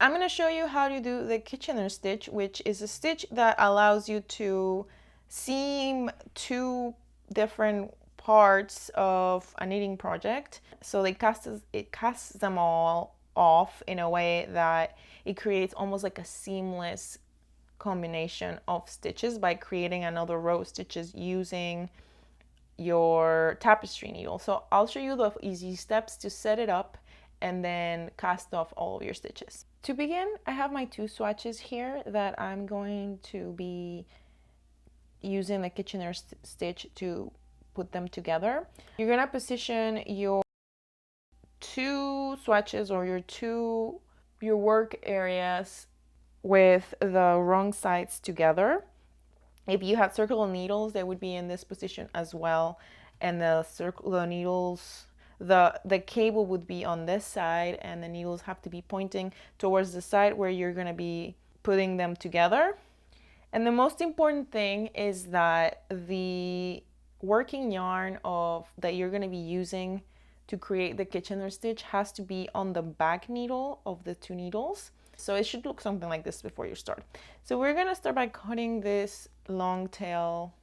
I'm going to show you how to do the Kitchener stitch, which is a stitch that allows you to seam two different parts of a knitting project. So it casts them all off in a way that it creates almost like a seamless combination of stitches by creating another row of stitches using your tapestry needle. So I'll show you the easy steps to set it up and then cast off all of your stitches. To begin, I have my two swatches here that I'm going to be using the Kitchener stitch to put them together. You're gonna position your two swatches or your work areas with the wrong sides together. If you had circular needles, they would be in this position as well, and the needles, the cable would be on this side, and the needles have to be pointing towards the side where you're going to be putting them together. And the most important thing is that the working yarn that you're going to be using to create the Kitchener stitch has to be on the back needle of the two needles. So it should look something like this before you start. So we're going to start by cutting this long tail,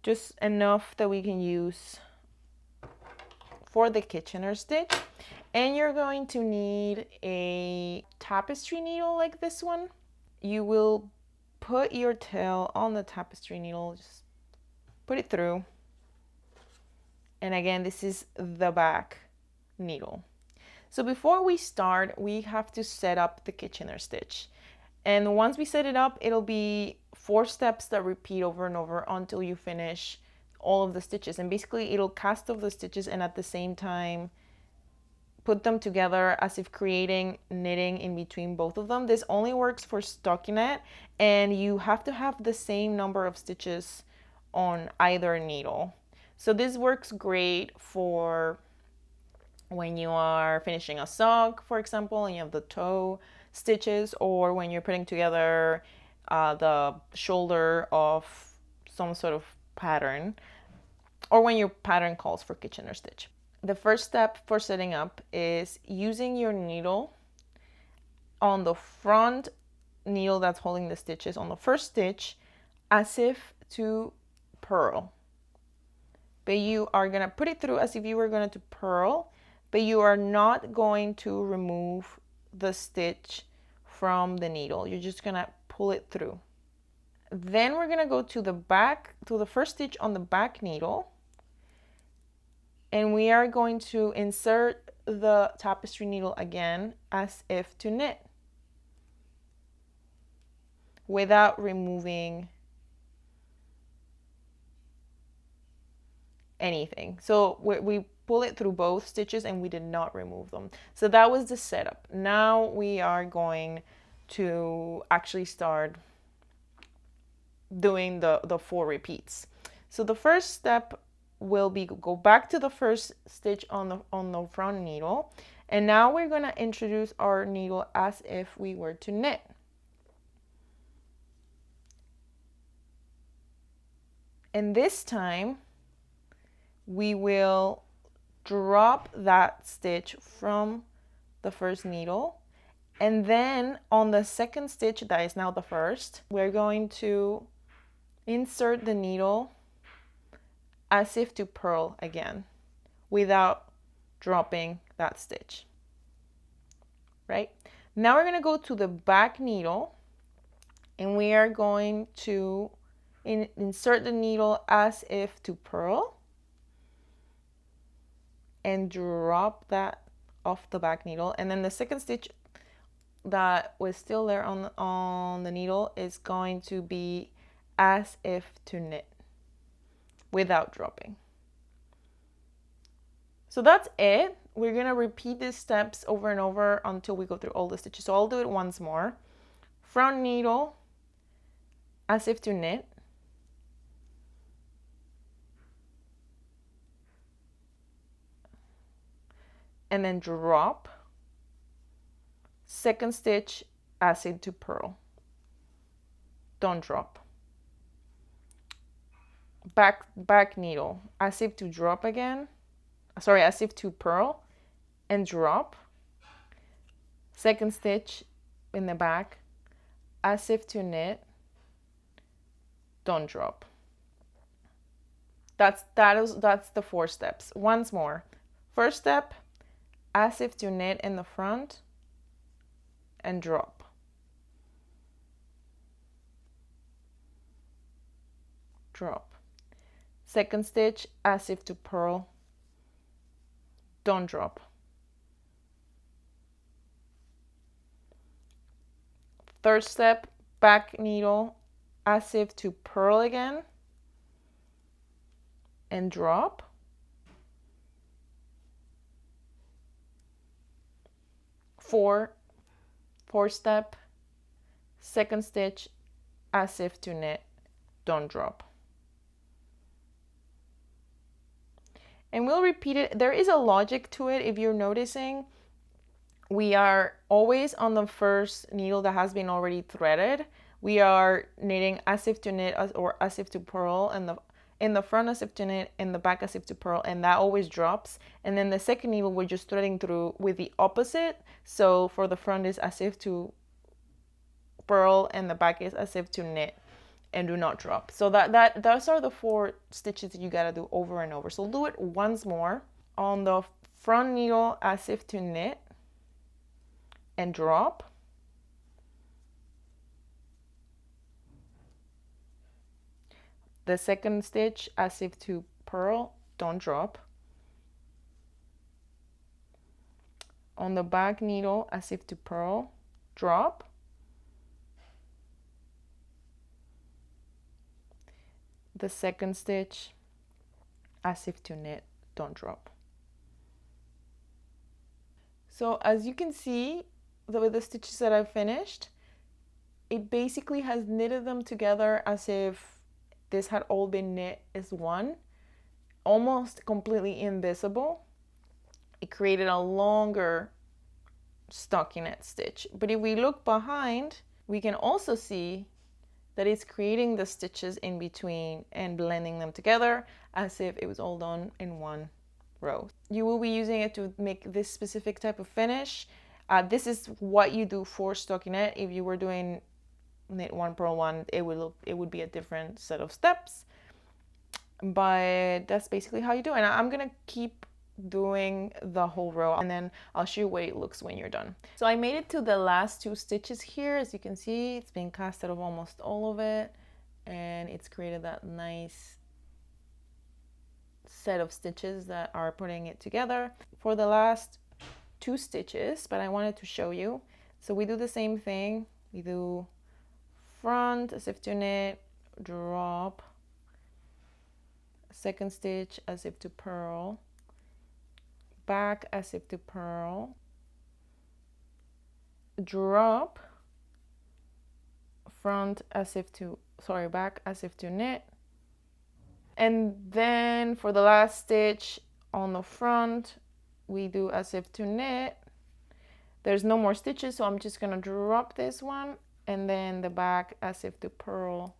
just enough that we can use for the Kitchener stitch. And you're going to need a tapestry needle like this one. You will put your tail on the tapestry needle, just put it through. And again, this is the back needle. So before we start, we have to set up the Kitchener stitch. And once we set it up, it'll be 4 steps that repeat over and over until you finish all of the stitches. And basically it'll cast off the stitches and at the same time put them together as if creating knitting in between both of them. This only works for stockinette, and you have to have the same number of stitches on either needle. So this works great for when you are finishing a sock, for example, and you have the toe stitches, or when you're putting together the shoulder of some sort of pattern, or when your pattern calls for Kitchener stitch. The first step for setting up is using your needle on the front needle that's holding the stitches on the first stitch as if to purl. But you are going to put it through as if you were going to purl, but you are not going to remove the stitch from the needle. You're just going to pull it through. Then we're going to go to the first stitch on the back needle, and we are going to insert the tapestry needle again as if to knit without removing anything. So we pull it through both stitches and we did not remove them. So that was the setup. Now we are going to actually start doing the 4 repeats. So the first step will be go back to the first stitch on the front needle, and now we're going to introduce our needle as if we were to knit. And this time we will drop that stitch from the first needle, and then on the second stitch that is now the first, we're going to insert the needle as if to purl again without dropping that stitch. Right? Now we're going to go to the back needle, and we are going to insert the needle as if to purl and drop that off the back needle. And then the second stitch that was still there on the needle is going to be as if to knit without dropping. So that's it. We're going to repeat these steps over and over until we go through all the stitches. So I'll do it once more. Front needle as if to knit, and then drop, second stitch as if to purl, don't drop, back needle as if to drop again, as if to purl and drop, Second stitch in the back, as if to knit, don't drop. That's the 4 steps. Once more. First step, as if to knit in the front and drop. Drop. Second stitch, as if to purl, don't drop. Third step, back needle, as if to purl again and drop. Fourth step, second stitch, as if to knit, don't drop. And we'll repeat it. There is a logic to it. If you're noticing, we are always on the first needle that has been already threaded. We are knitting as if to knit or as if to purl, and in the front as if to knit, in the back as if to purl, and that always drops. And then the second needle we're just threading through with the opposite. So for the front is as if to purl and the back is as if to knit and do not drop. So those are the 4 stitches that you gotta do over and over. So do it once more. On the front needle, as if to knit and drop. The second stitch, as if to purl, don't drop. On the back needle, as if to purl, drop. The second stitch, as if to knit, don't drop. So as you can see, with the stitches that I've finished, it basically has knitted them together as if this had all been knit as one, almost completely invisible. It created a longer stockinette stitch. But if we look behind, we can also see that it's creating the stitches in between and blending them together as if it was all done in one row. You will be using it to make this specific type of finish. This is what you do for stockinette. If you were doing knit 1 purl 1, it would be a different set of steps, but that's basically how you do it. And I'm gonna keep doing the whole row, and then I'll show you what it looks when you're done. So I made it to the last 2 stitches here. As you can see, it's been casted off almost all of it, and it's created that nice set of stitches that are putting it together. For the last 2 stitches, but I wanted to show you. So we do the same thing. We do front as if to knit, drop, second stitch as if to purl, back as if to purl, drop, front as if to, back as if to knit. And then for the last stitch on the front, we do as if to knit. There's no more stitches, so I'm just gonna drop this one, and then the back as if to purl.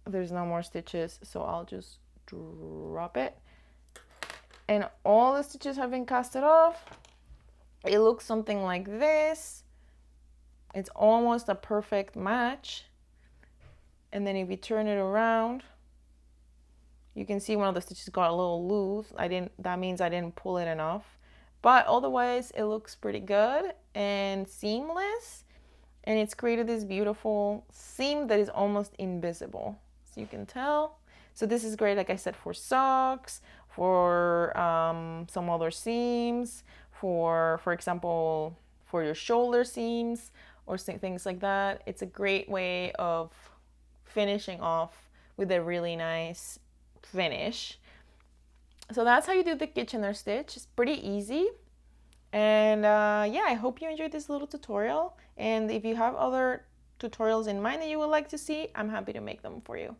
There's no more stitches, so I'll just drop it. And all the stitches have been casted off. It looks something like this. It's almost a perfect match. And then if you turn it around, you can see one of the stitches got a little loose. That means I didn't pull it enough. But otherwise, it looks pretty good and seamless. And it's created this beautiful seam that is almost invisible. So you can tell. So this is great, like I said, for socks, for some other seams, for example, for your shoulder seams or things like that. It's a great way of finishing off with a really nice finish. So that's how you do the Kitchener stitch. It's pretty easy. And yeah, I hope you enjoyed this little tutorial. And if you have other tutorials in mind that you would like to see, I'm happy to make them for you.